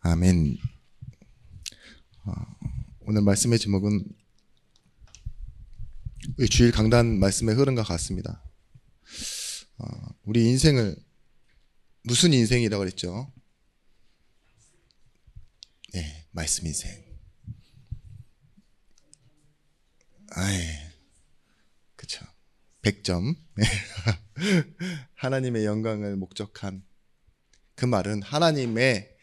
아멘. 오늘 말씀의 제목은 주일 강단 말씀의 흐름과 같습니다. 우리 인생을 무슨 인생이라고 그랬죠? 네, 말씀 인생. 그쵸. 100점. 하나님의 영광을 목적한, 그 말은 하나님의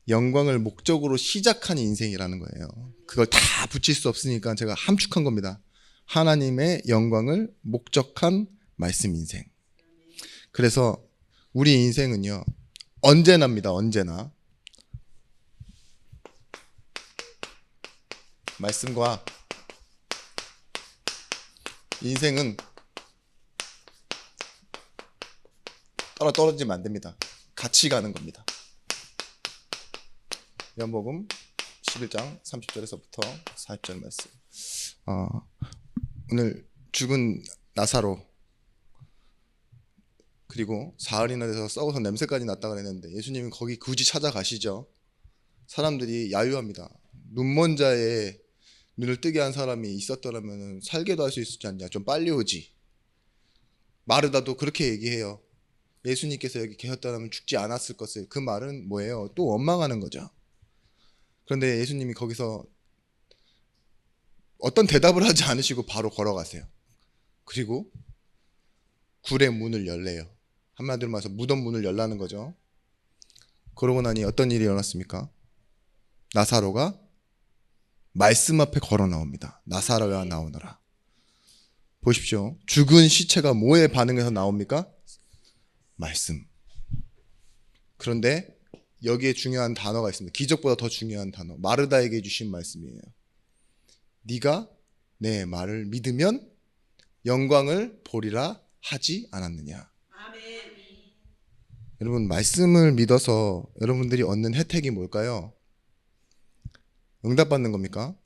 영광을 목적으로 시작한 인생이라는 거예요. 그걸 다 붙일 수 없으니까 제가 함축한 겁니다. 하나님의 영광을 목적한 말씀 인생. 그래서 우리 인생은요, 언제나입니다. 언제나 말씀과 인생은 떨어지면 안 됩니다. 같이 가는 겁니다. 요한복음 11장 30절에서부터 40절 말씀. 오늘 죽은 나사로, 그리고 사흘이나 돼서 썩어서 냄새까지 났다 그랬는데 예수님은 거기 굳이 찾아가시죠. 사람들이 야유합니다. 눈먼 자의 눈을 뜨게 한 사람이 있었더라면 살게도 할 수 있었지 않냐, 좀 빨리 오지. 마르다도 그렇게 얘기해요. 예수님께서 여기 계셨다면 죽지 않았을 것을. 그 말은 뭐예요? 또 원망하는 거죠. 그런데 예수님이 거기서 어떤 대답을 하지 않으시고 바로 걸어가세요. 그리고 굴의 문을 열래요. 한마디로 말해서 무덤 문을 열라는 거죠. 그러고 나니 어떤 일이 일어났습니까? 나사로가 말씀 앞에 걸어 나옵니다. 나사로야 나오너라. 보십시오. 죽은 시체가 뭐에 반응해서 나옵니까? 말씀. 그런데 여기에 중요한 단어가 있습니다. 기적보다 더 중요한 단어. 마르다에게 주신 말씀이에요. 네가 내 말을 믿으면 영광을 보리라 하지 않았느냐. 아멘. 여러분, 말씀을 믿어서 여러분들이 얻는 혜택이 뭘까요? 응답받는 겁니까?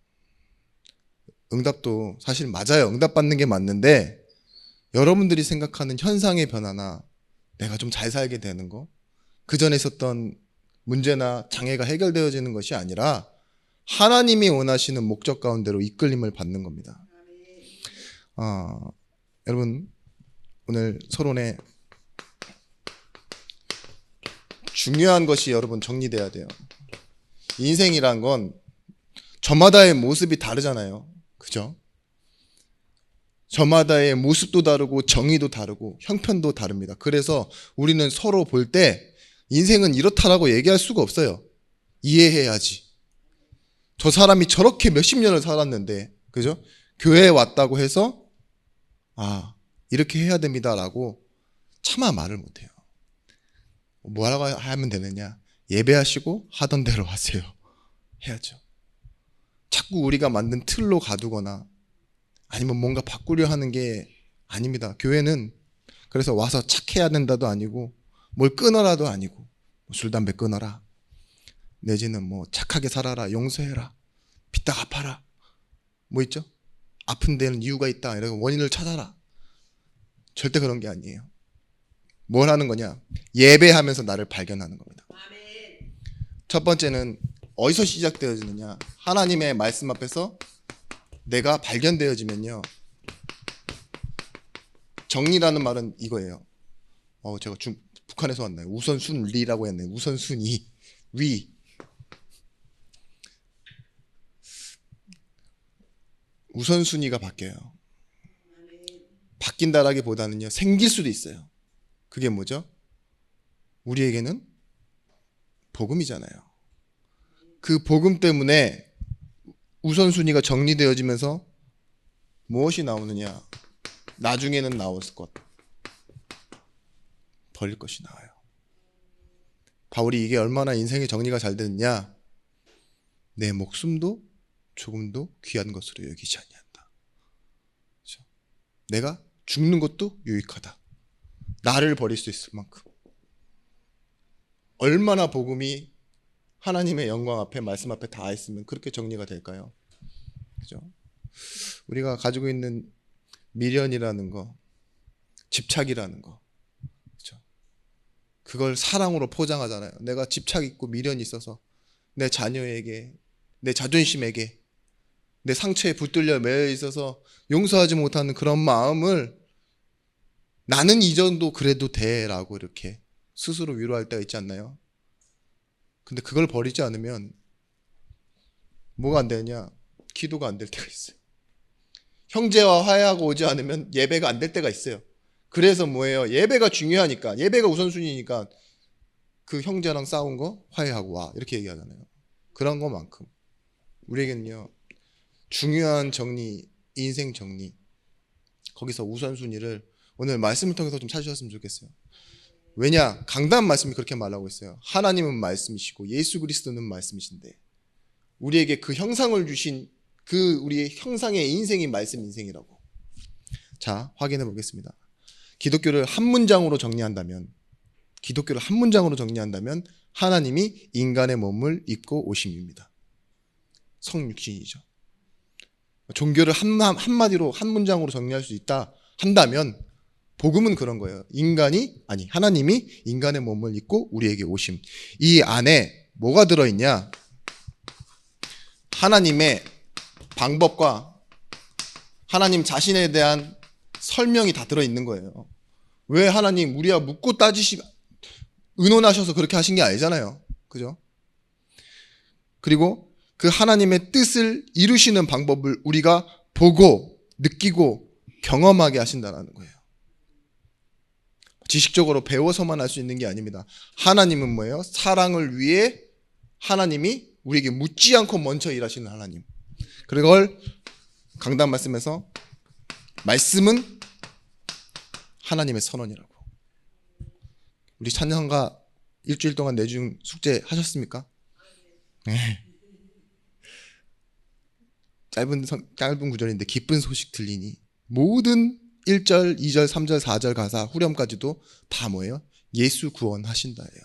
응답도 사실 맞아요. 응답받는 게 맞는데 여러분들이 생각하는 현상의 변화나 내가 좀 잘 살게 되는 거, 그 전에 있었던 문제나 장애가 해결되어지는 것이 아니라 하나님이 원하시는 목적 가운데로 이끌림을 받는 겁니다. 여러분, 오늘 서론에 중요한 것이 여러분 정리돼야 돼요. 인생이란 건 저마다의 모습이 다르잖아요. 그죠? 저마다의 모습도 다르고 정의도 다르고 형편도 다릅니다. 그래서 우리는 서로 볼 때 인생은 이렇다라고 얘기할 수가 없어요. 이해해야지. 저 사람이 저렇게 몇십 년을 살았는데, 그죠? 교회에 왔다고 해서 이렇게 해야 됩니다라고 차마 말을 못해요. 뭐라고 하면 되느냐? 예배하시고 하던 대로 하세요. 해야죠. 자꾸 우리가 만든 틀로 가두거나 아니면 뭔가 바꾸려 하는 게 아닙니다. 교회는 그래서 와서 착해야 된다도 아니고 뭘 끊어라도 아니고, 술, 담배 끊어라, 내지는 뭐 착하게 살아라, 용서해라, 빚다 갚아라, 뭐 있죠? 아픈 데는 이유가 있다, 이러고 원인을 찾아라. 절대 그런 게 아니에요. 뭘 하는 거냐? 예배하면서 나를 발견하는 겁니다. 아멘. 첫 번째는 어디서 시작되어지느냐? 하나님의 말씀 앞에서 내가 발견되어지면요, 정리라는 말은 이거예요. 제가 북한에서 왔나요? 우선순리라고 했네. 우선순위, 위. 우선순위가 바뀌어요. 바뀐다라기보다는요, 생길 수도 있어요. 그게 뭐죠? 우리에게는 복음이잖아요. 그 복음 때문에 우선순위가 정리되어지면서 무엇이 나오느냐? 나중에는 나올 것, 버릴 것이 나와요. 바울이 이게 얼마나 인생의 정리가 잘 됐냐? 내 목숨도 조금도 귀한 것으로 여기지 아니한다. 그렇죠? 내가 죽는 것도 유익하다. 나를 버릴 수 있을 만큼. 얼마나 복음이 하나님의 영광 앞에, 말씀 앞에 닿아 있으면 그렇게 정리가 될까요? 그죠? 우리가 가지고 있는 미련이라는 거, 집착이라는 거, 그죠? 그걸 사랑으로 포장하잖아요. 내가 집착 있고 미련이 있어서 내 자녀에게, 내 자존심에게, 내 상처에 붙들려 매여 있어서 용서하지 못하는 그런 마음을 나는 이 정도 그래도 돼라고 이렇게 스스로 위로할 때가 있지 않나요? 근데 그걸 버리지 않으면 뭐가 안 되냐? 기도가 안 될 때가 있어요. 형제와 화해하고 오지 않으면 예배가 안 될 때가 있어요. 그래서 뭐예요? 예배가 중요하니까, 예배가 우선순위니까 그 형제랑 싸운 거 화해하고 와 이렇게 얘기하잖아요. 그런 것만큼 우리에게는요, 중요한 정리, 인생 정리, 거기서 우선순위를 오늘 말씀을 통해서 좀 찾으셨으면 좋겠어요. 왜냐? 강단 말씀이 그렇게 말하고 있어요. 하나님은 말씀이시고 예수 그리스도는 말씀이신데 우리에게 그 형상을 주신 그 우리의 형상의 인생이 말씀 인생이라고. 자, 확인해 보겠습니다. 기독교를 한 문장으로 정리한다면 하나님이 인간의 몸을 입고 오심입니다. 성육신이죠. 종교를 한마디로 한 문장으로 정리할 수 있다 한다면 복음은 그런 거예요. 하나님이 인간의 몸을 입고 우리에게 오심. 이 안에 뭐가 들어있냐? 하나님의 방법과 하나님 자신에 대한 설명이 다 들어있는 거예요. 왜 하나님 우리와 묻고 의논하셔서 그렇게 하신 게 아니잖아요. 그죠? 그리고 그 하나님의 뜻을 이루시는 방법을 우리가 보고 느끼고 경험하게 하신다는 거예요. 지식적으로 배워서만 할 수 있는 게 아닙니다. 하나님은 뭐예요? 사랑을 위해 하나님이 우리에게 묻지 않고 먼저 일하시는 하나님. 그걸 강단 말씀에서 말씀은 하나님의 선언이라고. 우리 찬양가 일주일 동안 내중 숙제 하셨습니까? 네. 짧은 구절인데 기쁜 소식 들리니 모든 1절, 2절, 3절, 4절 가사 후렴까지도 다 뭐예요? 예수 구원하신다예요.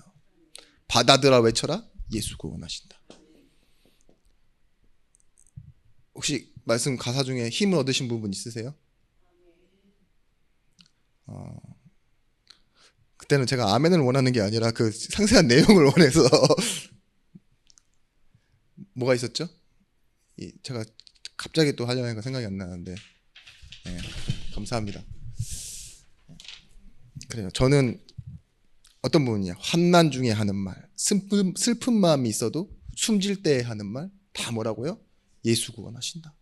받아들아 외쳐라. 예수 구원하신다. 혹시 말씀 가사 중에 힘을 얻으신 부분 있으세요? 그때는 제가 아멘을 원하는 게 아니라 그 상세한 내용을 원해서 뭐가 있었죠? 제가 갑자기 또 하려니까 생각이 안 나는데 네, 감사합니다. 그래요. 저는 어떤 부분이냐? 환난 중에 하는 말, 슬픈 마음이 있어도 숨질 때 하는 말 다 뭐라고요? 예수 구원하신다.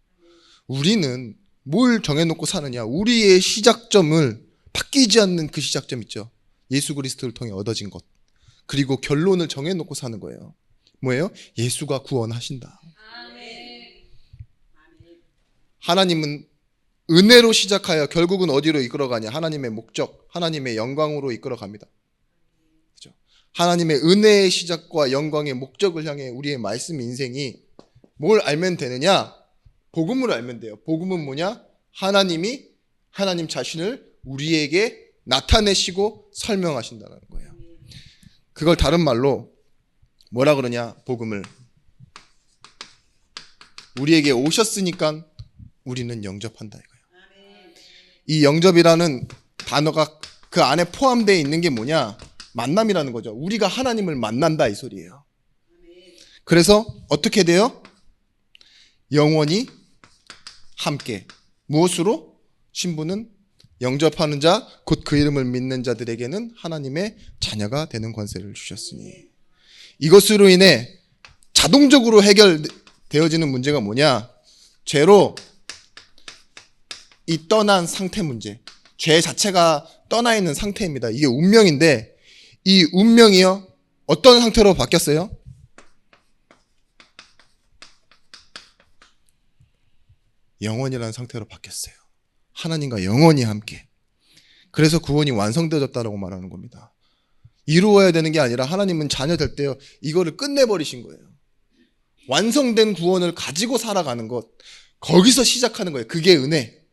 우리는 뭘 정해놓고 사느냐? 우리의 시작점을 바뀌지 않는 그 시작점 있죠. 예수 그리스도를 통해 얻어진 것. 그리고 결론을 정해놓고 사는 거예요. 뭐예요? 예수가 구원하신다. 하나님은 은혜로 시작하여 결국은 어디로 이끌어가냐? 하나님의 목적, 하나님의 영광으로 이끌어갑니다. 그렇죠? 하나님의 은혜의 시작과 영광의 목적을 향해 우리의 말씀 인생이 뭘 알면 되느냐? 복음을 알면 돼요. 복음은 뭐냐? 하나님 자신을 우리에게 나타내시고 설명하신다는 거예요. 그걸 다른 말로 뭐라 그러냐? 복음을 우리에게 오셨으니까 우리는 영접한다 이거예요. 이 영접이라는 단어가 그 안에 포함되어 있는 게 뭐냐? 만남이라는 거죠. 우리가 하나님을 만난다 이 소리예요. 그래서 어떻게 돼요? 영원히 함께. 무엇으로? 신부는 영접하는 자, 곧 그 이름을 믿는 자들에게는 하나님의 자녀가 되는 권세를 주셨으니. 이것으로 인해 자동적으로 해결되어지는 문제가 뭐냐? 죄로 이 떠난 상태 문제. 죄 자체가 떠나 있는 상태입니다. 이게 운명인데 이 운명이요. 어떤 상태로 바뀌었어요? 영원이라는 상태로 바뀌었어요. 하나님과 영원히 함께. 그래서 구원이 완성되어졌다고 말하는 겁니다. 이루어야 되는 게 아니라 하나님은 자녀 될 때요. 이거를 끝내버리신 거예요. 완성된 구원을 가지고 살아가는 것. 거기서 시작하는 거예요. 그게 은혜.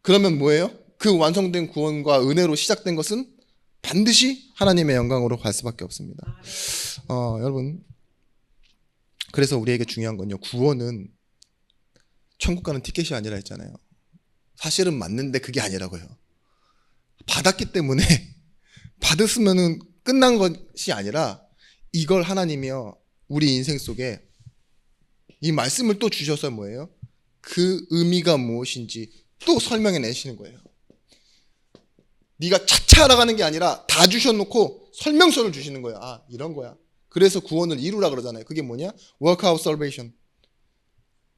그러면 뭐예요? 그 완성된 구원과 은혜로 시작된 것은 반드시 하나님의 영광으로 갈 수밖에 없습니다. 여러분, 그래서 우리에게 중요한 건요. 구원은 천국 가는 티켓이 아니라 했잖아요. 사실은 맞는데 그게 아니라고요. 받았기 때문에 받았으면은 끝난 것이 아니라 이걸 하나님이요 우리 인생 속에 이 말씀을 또 주셔서 뭐예요? 그 의미가 무엇인지 또 설명해 내시는 거예요. 네가 차차 알아가는 게 아니라 다 주셔놓고 설명서를 주시는 거야. 아, 이런 거야. 그래서 구원을 이루라 그러잖아요. 그게 뭐냐? Work out salvation.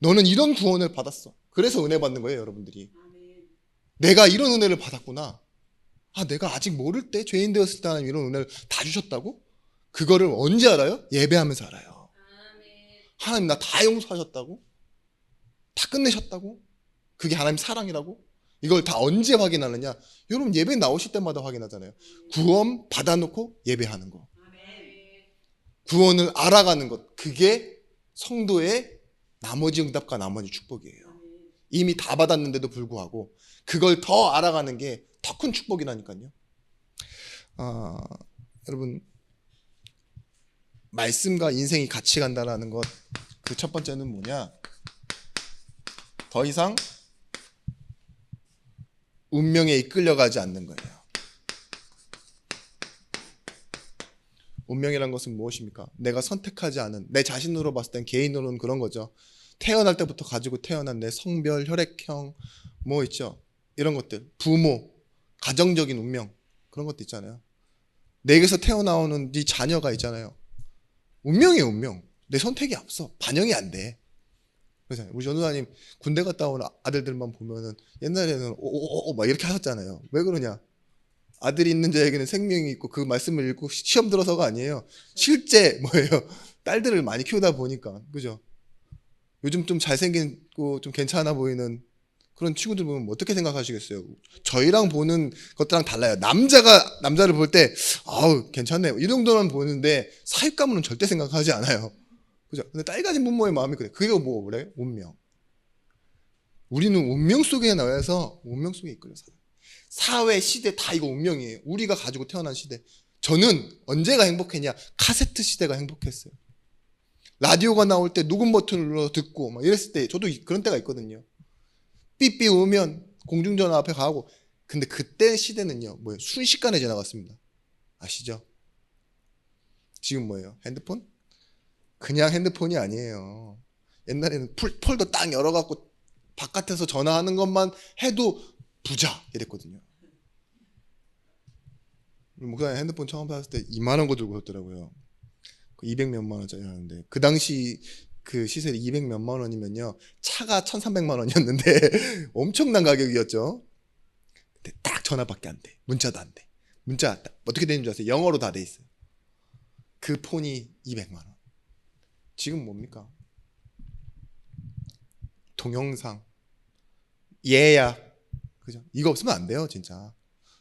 너는 이런 구원을 받았어. 그래서 은혜 받는 거예요, 여러분들이. 내가 이런 은혜를 받았구나. 아, 내가 아직 모를 때 죄인 되었을 때 하나님 이런 은혜를 다 주셨다고? 그거를 언제 알아요? 예배하면서 알아요. 하나님 나 다 용서하셨다고? 다 끝내셨다고? 그게 하나님 사랑이라고? 이걸 다 언제 확인하느냐? 여러분 예배 나오실 때마다 확인하잖아요. 구원 받아놓고 예배하는 거. 구원을 알아가는 것. 그게 성도의 나머지 응답과 나머지 축복이에요. 이미 다 받았는데도 불구하고 그걸 더 알아가는 게 더 큰 축복이라니까요. 여러분 말씀과 인생이 같이 간다라는 것, 그 첫 번째는 뭐냐? 더 이상 운명에 이끌려가지 않는 거예요. 운명이란 것은 무엇입니까? 내가 선택하지 않은, 내 자신으로 봤을 땐 개인으로는 그런 거죠. 태어날 때부터 가지고 태어난 내 성별, 혈액형, 뭐 있죠? 이런 것들, 부모, 가정적인 운명, 그런 것도 있잖아요. 내게서 태어나오는 네 자녀가 있잖아요. 운명이에요, 운명. 내 선택이 없어. 반영이 안 돼. 그렇잖아요. 우리 전도사님 군대 갔다 온 아들들만 보면은 옛날에는 오오오 막 이렇게 하셨잖아요. 왜 그러냐? 아들이 있는 자에게는 생명이 있고 그 말씀을 읽고 시험 들어서가 아니에요. 실제 뭐예요? 딸들을 많이 키우다 보니까, 그죠? 요즘 좀 잘생기고 좀 괜찮아 보이는 그런 친구들 보면 어떻게 생각하시겠어요? 저희랑 보는 것들랑 달라요. 남자가 남자를 볼 때 아우 괜찮네 이 정도만 보는데 사윗감은 절대 생각하지 않아요. 그죠? 근데 딸 가진 부모의 마음이 그래. 그게 뭐 그래? 운명. 우리는 운명 속에 나와서 운명 속에 이끌려 살아요. 사회, 시대 다 이거 운명이에요. 우리가 가지고 태어난 시대. 저는 언제가 행복했냐? 카세트 시대가 행복했어요. 라디오가 나올 때 녹음 버튼을 눌러 듣고 막 이랬을 때 저도 그런 때가 있거든요. 삐삐 오면 공중전화 앞에 가고. 근데 그때 시대는요, 뭐예요? 순식간에 지나갔습니다. 아시죠? 지금 뭐예요? 핸드폰? 그냥 핸드폰이 아니에요. 옛날에는 폴더 딱 열어갖고 바깥에서 전화하는 것만 해도 부자 이랬거든요. 목사님 핸드폰 처음 샀을 때 2만 원 거 들고 오셨더라고요. 200 몇만 원짜리 하는데 그 당시 그 시세이 200 몇만 원이면요 차가 1,300만 원이었는데 엄청난 가격이었죠. 근데 딱 전화밖에 안 돼. 문자도 안 돼. 문자 어떻게 되는 줄 아세요? 영어로 다 돼 있어요. 그 폰이 200만 원. 지금 뭡니까? 동영상, 예약, 그죠? 이거 없으면 안 돼요, 진짜.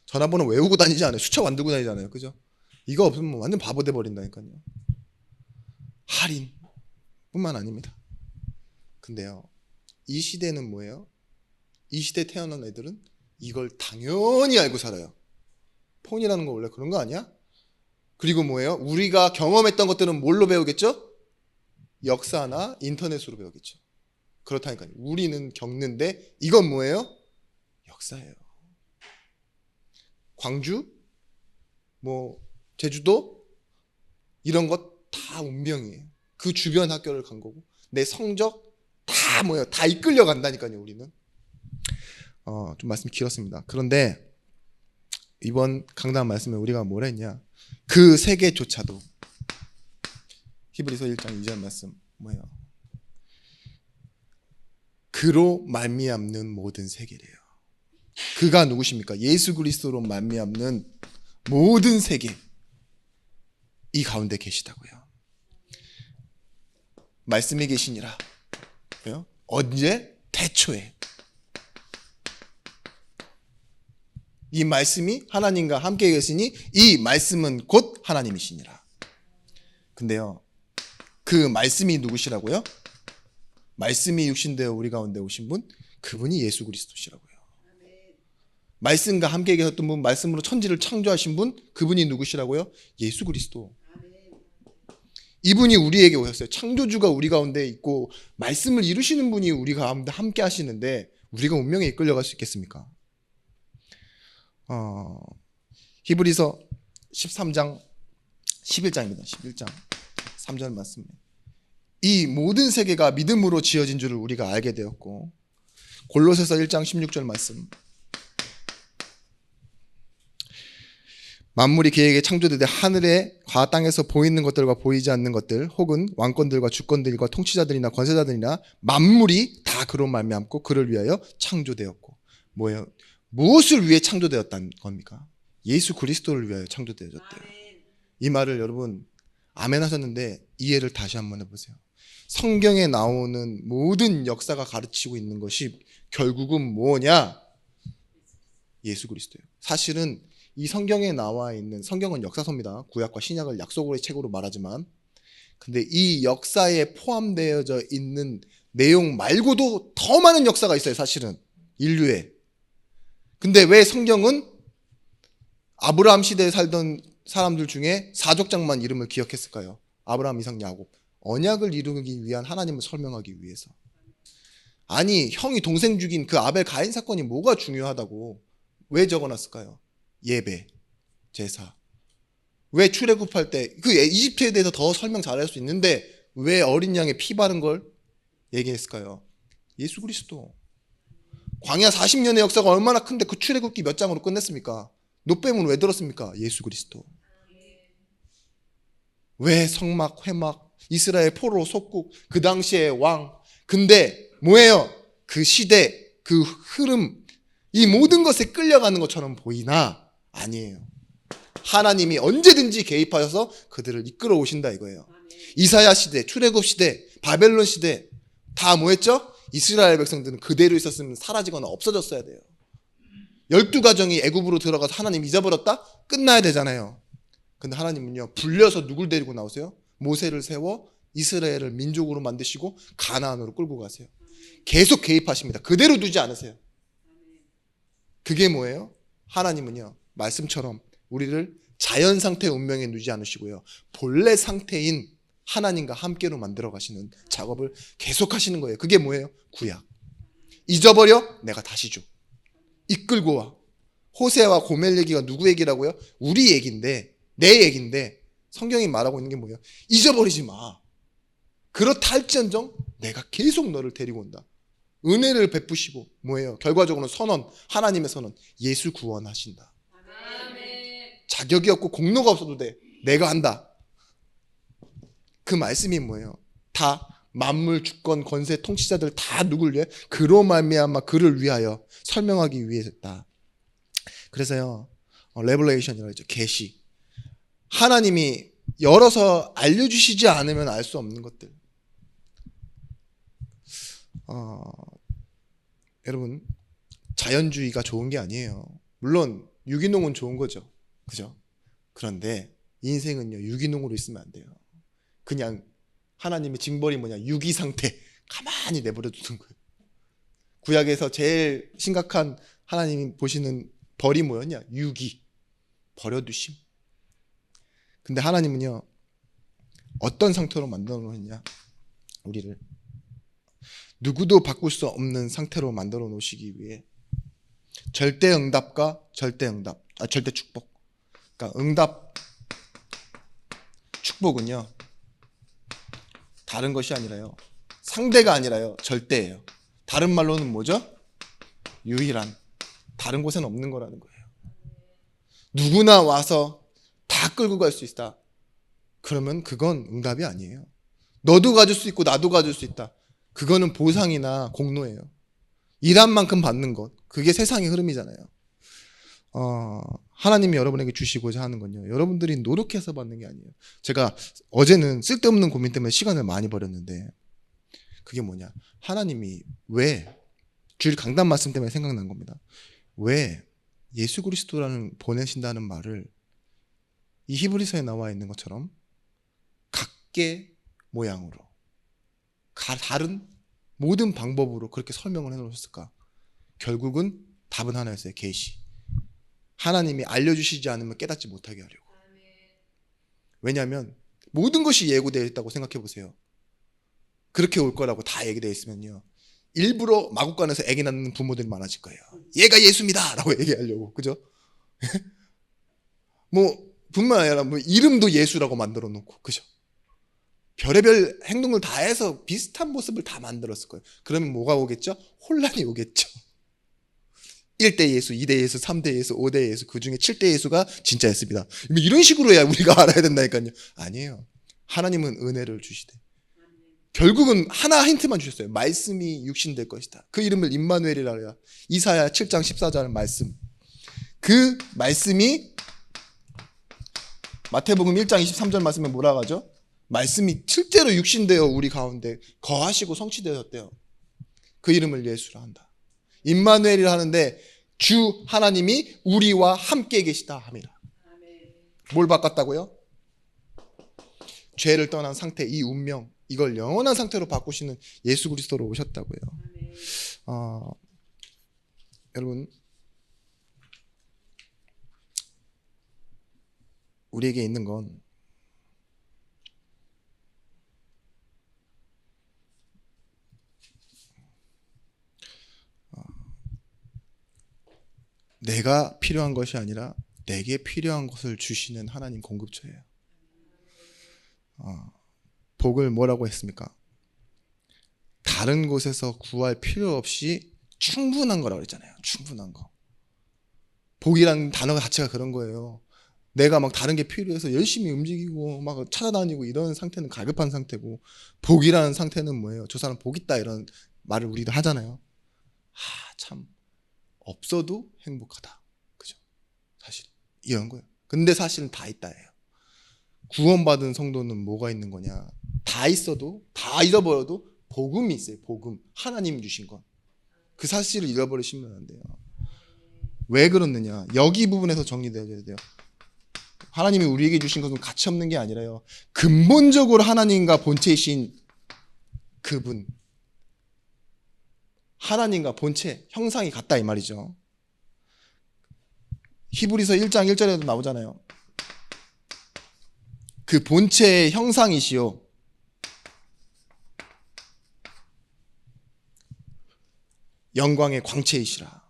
전화번호 외우고 다니지 않아요. 수첩 안 들고 다니잖아요, 그죠? 이거 없으면 완전 바보 돼 버린다니까요. 할인 뿐만 아닙니다. 근데요, 이 시대는 뭐예요? 이 시대에 태어난 애들은 이걸 당연히 알고 살아요. 폰이라는 거 원래 그런 거 아니야? 그리고 뭐예요? 우리가 경험했던 것들은 뭘로 배우겠죠? 역사나 인터넷으로 배우겠죠. 그렇다니까요. 우리는 겪는데 이건 뭐예요? 역사예요. 광주, 뭐 제주도 이런 것 다 운명이에요. 그 주변 학교를 간 거고 내 성적 다 뭐예요? 다 이끌려 간다니까요. 우리는 좀 말씀이 길었습니다. 그런데 이번 강단 말씀에 우리가 뭘 했냐? 그 세계조차도 히브리서 1장 2절 말씀 뭐예요? 그로 말미암는 모든 세계래요. 그가 누구십니까? 예수 그리스도로 말미암는 모든 세계 이 가운데 계시다고요. 말씀이 계시니라. 왜요? 언제? 태초에. 이 말씀이 하나님과 함께 계시니 이 말씀은 곧 하나님이시니라. 근데요, 그 말씀이 누구시라고요? 말씀이 육신되어 우리 가운데 오신 분, 그분이 예수 그리스도시라고요. 말씀과 함께 계셨던 분, 말씀으로 천지를 창조하신 분, 그분이 누구시라고요? 예수 그리스도. 이분이 우리에게 오셨어요. 창조주가 우리 가운데 있고 말씀을 이루시는 분이 우리 가운데 함께 하시는데 우리가 운명에 이끌려갈 수 있겠습니까? 히브리서 13장 11장입니다. 11장 3절 말씀. 이 모든 세계가 믿음으로 지어진 줄을 우리가 알게 되었고, 골로새서 1장 16절 말씀, 만물이 그에게 창조되되 하늘과 땅에서 보이는 것들과 보이지 않는 것들, 혹은 왕권들과 주권들과 통치자들이나 권세자들이나 만물이 다 그로 말미암고 그를 위하여 창조되었고. 뭐예요? 무엇을 위해 창조되었다는 겁니까? 예수 그리스도를 위하여 창조되어졌대요. 이 말을 여러분 아멘 하셨는데 이해를 다시 한번 해보세요. 성경에 나오는 모든 역사가 가르치고 있는 것이 결국은 뭐냐? 예수 그리스도예요. 사실은 이 성경에 나와 있는, 성경은 역사서입니다. 구약과 신약을 약속의 책으로 말하지만, 근데 이 역사에 포함되어져 있는 내용 말고도 더 많은 역사가 있어요. 사실은 인류에. 근데 왜 성경은 아브라함 시대에 살던 사람들 중에 사족장만 이름을 기억했을까요? 아브라함, 이삭, 야곱. 언약을 이루기 위한 하나님을 설명하기 위해서. 아니, 형이 동생 죽인 그 아벨 가인 사건이 뭐가 중요하다고 왜 적어놨을까요? 예배, 제사. 왜 출애굽할 때 그 이집트에 대해서 더 설명 잘할 수 있는데 왜 어린 양의 피 바른 걸 얘기했을까요? 예수 그리스도. 광야 40년의 역사가 얼마나 큰데 그 출애굽기 몇 장으로 끝냈습니까? 노뱀은 왜 들었습니까? 예수 그리스도. 왜 성막, 회막, 이스라엘 포로, 속국, 그 당시의 왕. 근데 뭐예요? 그 시대, 그 흐름, 이 모든 것에 끌려가는 것처럼 보이나 아니에요. 하나님이 언제든지 개입하셔서 그들을 이끌어 오신다 이거예요. 이사야 시대, 출애굽 시대, 바벨론 시대 다 뭐했죠? 이스라엘 백성들은 그대로 있었으면 사라지거나 없어졌어야 돼요. 12가정이 애굽으로 들어가서 하나님 잊어버렸다? 끝나야 되잖아요. 근데 하나님은요, 불려서 누굴 데리고 나오세요? 모세를 세워 이스라엘을 민족으로 만드시고 가나안으로 끌고 가세요. 계속 개입하십니다. 그대로 두지 않으세요. 그게 뭐예요? 하나님은요, 말씀처럼 우리를 자연 상태 운명에 누지 않으시고요, 본래 상태인 하나님과 함께로 만들어 가시는 작업을 계속 하시는 거예요. 그게 뭐예요? 구약. 잊어버려? 내가 다시 줘. 이끌고 와. 호세와 고멜 얘기가 누구 얘기라고요? 우리 얘기인데, 내 얘기인데 성경이 말하고 있는 게 뭐예요? 잊어버리지 마. 그렇다 할지언정 내가 계속 너를 데리고 온다. 은혜를 베푸시고 뭐예요? 결과적으로는 선언, 하나님의 선언, 예수 구원하신다. 자격이 없고 공로가 없어도 돼. 내가 한다. 그 말씀이 뭐예요? 다 만물, 주권, 권세, 통치자들 다 누굴 위해? 그로 말미암아 그를 위하여 설명하기 위해서다. 그래서요, 레벨레이션이라고 하죠. 계시. 하나님이 열어서 알려주시지 않으면 알 수 없는 것들. 여러분, 자연주의가 좋은 게 아니에요. 물론 유기농은 좋은 거죠. 그죠? 그런데 인생은요, 유기농으로 있으면 안 돼요. 그냥 하나님의 징벌이 뭐냐? 유기 상태. 가만히 내버려 두는 거예요. 구약에서 제일 심각한 하나님이 보시는 벌이 뭐였냐? 유기. 버려두심. 근데 하나님은요, 어떤 상태로 만들어 놓았냐? 우리를 누구도 바꿀 수 없는 상태로 만들어 놓으시기 위해 절대 응답과 절대 축복. 그러니까 응답, 축복은요, 다른 것이 아니라요, 상대가 아니라요, 절대예요. 다른 말로는 뭐죠? 유일한. 다른 곳에는 없는 거라는 거예요. 누구나 와서 다 끌고 갈 수 있다. 그러면 그건 응답이 아니에요. 너도 가질 수 있고 나도 가질 수 있다. 그거는 보상이나 공로예요. 일한 만큼 받는 것. 그게 세상의 흐름이잖아요. 하나님이 여러분에게 주시고자 하는 건요, 여러분들이 노력해서 받는 게 아니에요. 제가 어제는 쓸데없는 고민 때문에 시간을 많이 버렸는데, 그게 뭐냐? 하나님이 왜, 주일 강단 말씀 때문에 생각난 겁니다. 왜 예수 그리스도라는 보내신다는 말을 이 히브리서에 나와 있는 것처럼 각계 모양으로, 다른 모든 방법으로 그렇게 설명을 해놓으셨을까? 결국은 답은 하나였어요. 계시. 하나님이 알려주시지 않으면 깨닫지 못하게 하려고. 왜냐하면 모든 것이 예고되어 있다고 생각해 보세요. 그렇게 올 거라고 다 얘기되어 있으면요, 일부러 마국간에서 애기 낳는 부모들이 많아질 거예요. 얘가 예수입니다 라고 얘기하려고. 그죠? 뭐 뿐만 아니라 뭐 이름도 예수라고 만들어 놓고. 그죠? 별의별 행동을 다 해서 비슷한 모습을 다 만들었을 거예요. 그러면 뭐가 오겠죠? 혼란이 오겠죠. 1대 예수, 2대 예수, 3대 예수, 5대 예수, 그 중에 7대 예수가 진짜였습니다. 이런 식으로 해야 우리가 알아야 된다니까요. 아니에요. 하나님은 은혜를 주시되 결국은 하나 힌트만 주셨어요. 말씀이 육신될 것이다. 그 이름을 임마누엘이라 해요. 이사야 7장 14절 말씀. 그 말씀이 마태복음 1장 23절 말씀에 뭐라고 하죠? 말씀이 실제로 육신되어 우리 가운데 거하시고 성취되었대요. 그 이름을 예수라 한다. 임마누엘이라 하는데 주 하나님이 우리와 함께 계시다 함이라. 뭘 바꿨다고요? 죄를 떠난 상태, 이 운명, 이걸 영원한 상태로 바꾸시는 예수 그리스도로 오셨다고요. 여러분, 우리에게 있는 건 내가 필요한 것이 아니라 내게 필요한 것을 주시는 하나님 공급처예요. 복을 뭐라고 했습니까? 다른 곳에서 구할 필요 없이 충분한 거라고 그랬잖아요. 충분한 거. 복이라는 단어 자체가 그런 거예요. 내가 막 다른 게 필요해서 열심히 움직이고 막 찾아다니고 이런 상태는 갈급한 상태고, 복이라는 상태는 뭐예요? 저 사람 복 있다 이런 말을 우리도 하잖아요. 참 없어도 행복하다. 그죠? 사실 이런 거예요. 근데 사실은 다 있다예요. 구원받은 성도는 뭐가 있는 거냐? 다 있어도, 다 잃어버려도 복음이 있어요. 복음. 하나님 주신 것. 그 사실을 잃어버리시면 안 돼요. 왜 그렇느냐? 여기 부분에서 정리되어야 돼요. 하나님이 우리에게 주신 것은 가치 없는 게 아니라요. 근본적으로 하나님과 본체이신 그분. 하나님과 본체, 형상이 같다 이 말이죠. 히브리서 1장 1절에도 나오잖아요. 그 본체의 형상이시요 영광의 광채이시라.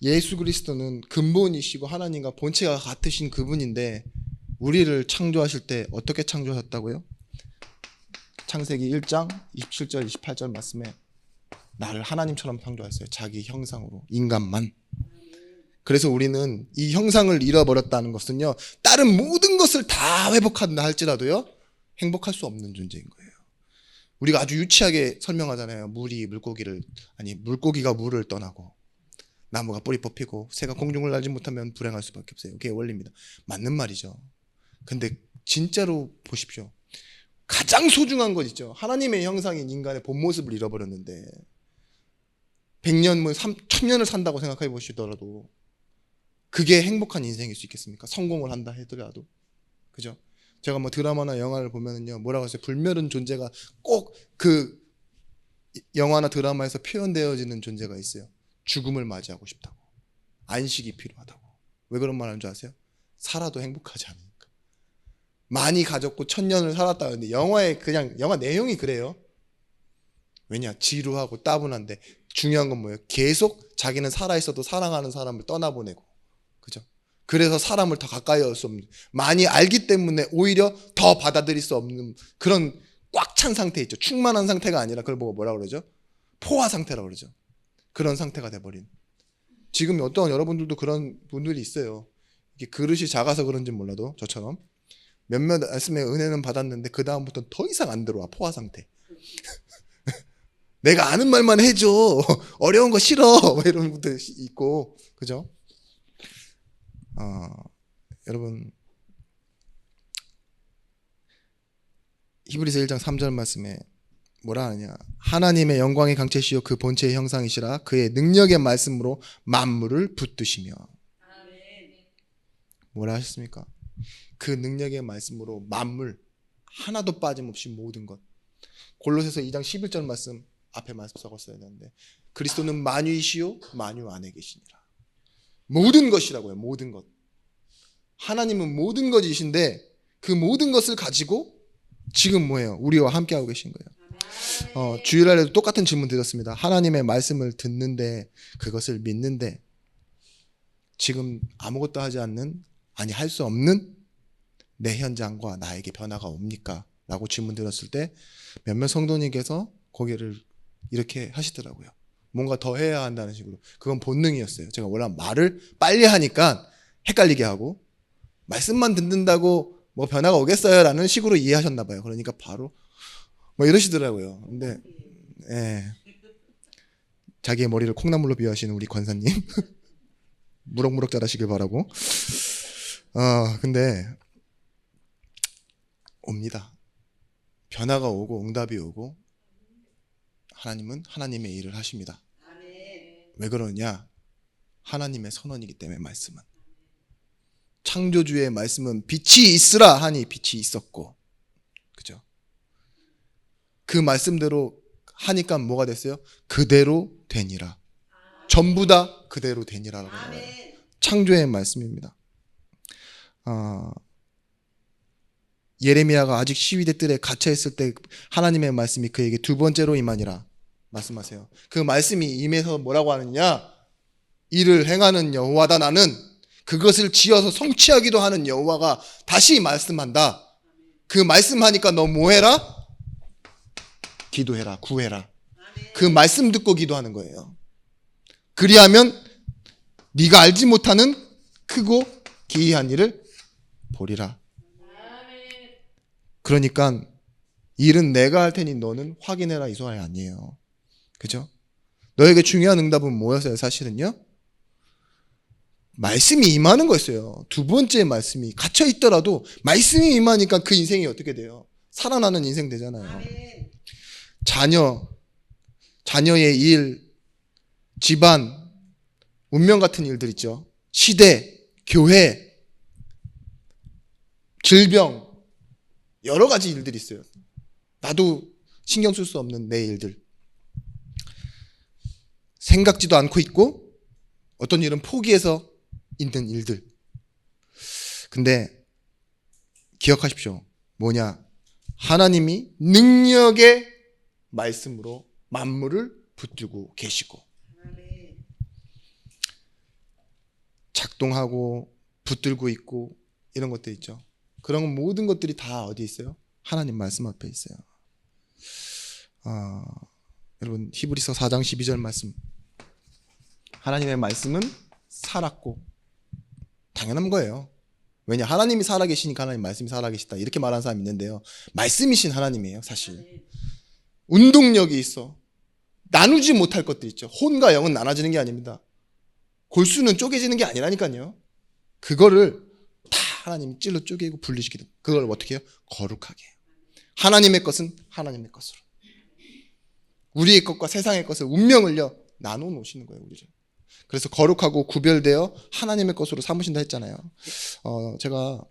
예수 그리스도는 근본이시고 하나님과 본체가 같으신 그분인데 우리를 창조하실 때 어떻게 창조하셨다고요? 창세기 1장 27절 28절 말씀에 나를 하나님처럼 창조하셨어요. 자기 형상으로, 인간만. 그래서 우리는 이 형상을 잃어버렸다는 것은요, 다른 모든 것을 다 회복한다 할지라도요 행복할 수 없는 존재인 거예요. 우리가 아주 유치하게 설명하잖아요. 물고기가 물을 떠나고 나무가 뿌리 뽑히고 새가 공중을 날지 못하면 불행할 수밖에 없어요. 그게 원리입니다. 맞는 말이죠. 근데 진짜로 보십시오. 가장 소중한 것 있죠. 하나님의 형상인 인간의 본 모습을 잃어버렸는데 100년, 1000년을 산다고 생각해 보시더라도 그게 행복한 인생일 수 있겠습니까? 성공을 한다 하더라도. 그죠? 제가 뭐 드라마나 영화를 보면은요, 뭐라고 하세요? 불멸은 존재가 꼭 그 영화나 드라마에서 표현되어지는 존재가 있어요. 죽음을 맞이하고 싶다고. 안식이 필요하다고. 왜 그런 말 하는 줄 아세요? 살아도 행복하지 않으니까. 많이 가졌고 1000년을 살았다. 근데 영화 내용이 그래요. 왜냐? 지루하고 따분한데 중요한 건 뭐예요? 계속 자기는 살아있어도 사랑하는 사람을 떠나보내고. 그죠? 그래서 사람을 더 가까이 할 수 없는, 많이 알기 때문에 오히려 더 받아들일 수 없는 그런 꽉 찬 상태 있죠. 충만한 상태가 아니라 그걸 보고 뭐라고 그러죠? 포화 상태라고 그러죠. 그런 상태가 돼버린. 지금 어떤 여러분들도 그런 분들이 있어요. 이게 그릇이 작아서 그런지 몰라도 저처럼 몇몇 말씀의 은혜는 받았는데 그 다음부터 더 이상 안 들어와. 포화 상태. 내가 아는 말만 해줘. 어려운 거 싫어. 이런 분들 있고, 그죠? 여러분, 히브리서 1장 3절 말씀에 뭐라 하느냐? 하나님의 영광의 강체시요 그 본체의 형상이시라. 그의 능력의 말씀으로 만물을 붙드시며. 뭐라 하셨습니까? 그 능력의 말씀으로 만물 하나도 빠짐없이 모든 것. 골로새서 2장 11절 말씀 앞에 말씀 적었어야 되는데, 그리스도는 만유이시요 만유 안에 계시니라. 모든 것이라고요. 모든 것. 하나님은 모든 것이신데 그 모든 것을 가지고 지금 뭐예요? 우리와 함께하고 계신 거예요. 주일날에도 똑같은 질문 드렸습니다. 하나님의 말씀을 듣는데, 그것을 믿는데 지금 아무것도 하지 않는, 할 수 없는 내 현장과 나에게 변화가 옵니까? 라고 질문 드렸을 때 몇몇 성도님께서 고개를 이렇게 하시더라고요. 뭔가 더 해야 한다는 식으로. 그건 본능이었어요. 제가 원래 말을 빨리 하니까 헷갈리게 하고 말씀만 듣는다고 뭐 변화가 오겠어요? 라는 식으로 이해하셨나 봐요. 그러니까 바로 뭐 이러시더라고요. 근데 예. 자기의 머리를 콩나물로 비유하시는 우리 권사님 무럭무럭 자라시길 바라고. 근데 옵니다. 변화가 오고 응답이 오고 하나님은 하나님의 일을 하십니다. 왜 그러냐? 하나님의 선언이기 때문에. 말씀은 창조주의 말씀은 빛이 있으라 하니 빛이 있었고, 그죠? 그 말씀대로 하니까 뭐가 됐어요? 그대로 되니라. 전부 다 그대로 되니라라고 해요. 창조의 말씀입니다. 예레미야가 아직 시위대 뜰에 갇혀 있을 때 하나님의 말씀이 그에게 두 번째로 임하니라 말씀하세요. 그 말씀이 임해서 뭐라고 하느냐? 이를 행하는 여호와다. 나는 그것을 지어서 성취하기도 하는 여호와가 다시 말씀한다. 그 말씀하니까 너 뭐해라? 기도해라, 구해라. 그 말씀 듣고 기도하는 거예요. 그리하면 네가 알지 못하는 크고 기이한 일을 보리라. 그러니까 일은 내가 할 테니 너는 확인해라, 이 소리 아니에요. 그죠? 너에게 중요한 응답은 뭐였어요? 사실은요, 말씀이 임하는 거였어요. 두 번째 말씀이 갇혀 있더라도 말씀이 임하니까 그 인생이 어떻게 돼요? 살아나는 인생 되잖아요. 자녀의 일, 집안, 운명 같은 일들 있죠. 시대, 교회, 질병, 여러 가지 일들이 있어요. 나도 신경 쓸 수 없는 내 일들. 생각지도 않고 있고 어떤 일은 포기해서 있는 일들. 근데 기억하십시오. 뭐냐? 하나님이 능력의 말씀으로 만물을 붙들고 계시고 작동하고 붙들고 있고 이런 것들 있죠. 그런 모든 것들이 다 어디 있어요? 하나님 말씀 앞에 있어요. 여러분 히브리서 4장 12절 말씀. 하나님의 말씀은 살았고, 당연한 거예요. 왜냐? 하나님이 살아계시니까 하나님 말씀이 살아계시다 이렇게 말하는 사람이 있는데요, 말씀이신 하나님이에요. 사실 운동력이 있어. 나누지 못할 것들 있죠. 혼과 영은 나눠지는 게 아닙니다. 골수는 쪼개지는 게 아니라니까요. 그거를 다 하나님이 찔러 쪼개고 분리시키는, 그걸 어떻게 해요? 거룩하게 해요. 하나님의 것은 하나님의 것으로, 우리의 것과 세상의 것을, 운명을요, 나눠 놓으시는 거예요. 우리를. 그래서 거룩하고 구별되어 하나님의 것으로 삼으신다 했잖아요. 제가